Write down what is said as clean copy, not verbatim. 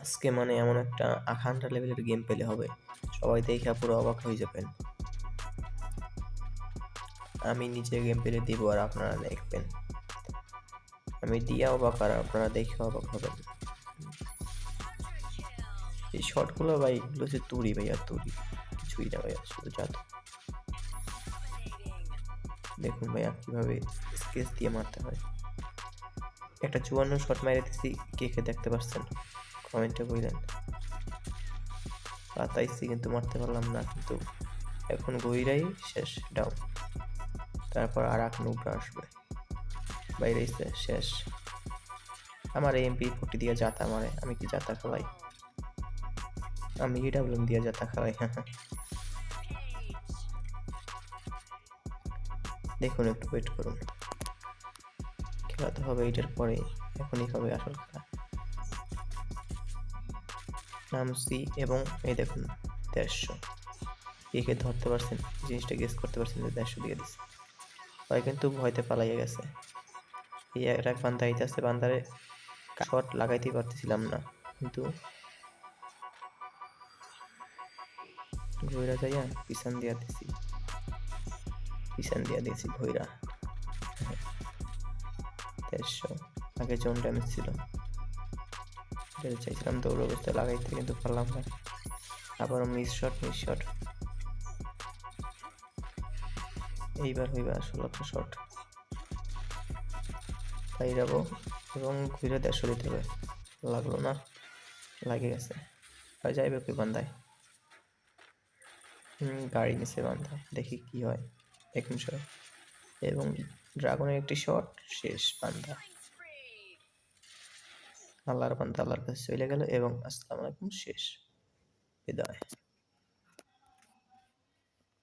আজকে মানে এমন একটা আখান্ডা লেভেলের গেম পেলে হবে, সবাই দেখে পুরো অবাক হয়ে যাবেন। আমি নিজে গেম পেলে দিব আর আপনারা দেখবেন। আমি দিয়া অবাক আর আপনারা দেখে অবাক হবেন। এই শটগুলো ভাই, এগুলো হচ্ছে তুড়ি ভাইয়া, তুড়ি, কিছুই না ভাইয়া, শুধু জাদু। দেখুন ভাইয়া কিভাবে স্কেচ দিয়ে মারতে হয়। একটা 54 শট মাইরে দিচ্ছি, কে কে দেখতে পাচ্ছেন কমেন্টে বললেন। পাতাইছি কিন্তু মারতে পারলাম না, কিন্তু এখন গইরাই শেষ, ডাউন। তারপর আর এক নুবরা আসবে, বাইরে শেষ। আমার MP40 দিয়ে যাতা মারে, আমি কি যাতা খেলাই? আমি EWM দিয়ে যাতা খেলাই। দেখুন, একটু ওয়েট করুন, খেলা তো হবে এটার পরে, এখনই হবে আসল খেলা। নামছি এবং এই দেখুন 150। একে ধরতে পারছেন, জিনিসটা গেস করতে পারছেন যে 150 দিয়ে দিচ্ছে। ভাই কিন্তু ভয়তে পালাইয়া গেছে। এই এক বান্দা আইতাছে, বান্দারে শট লাগাইতে পারতেছিলাম না, কিন্তু ঘুইরা যাইয়া পিছন দিয়া দিয়েছি ঘুইরা। 150 আগে জোন ড্যামেজ ছিল, চাইছিলাম দৌড় অবস্থায় লাগাইতে, কিন্তু পারলাম না। আবারও মিস শট। এইবার হইবে আসল একটা শট, তাই যাবো এবং ঘুরে 150 দিতে হবে। লাগলো না, লাগে গেছে। আর যাইবে কই বান্দায়? গাড়ি নিচে বান্ধা, দেখি কি হয়। 1 নিমিষে এবং ড্রাগনের একটি শট, শেষ বান্ধা। আল্লাহর বান্দা আল্লাহর কাছে চলে গেল এবং আসসালামু আলাইকুম, শেষ, বিদায়।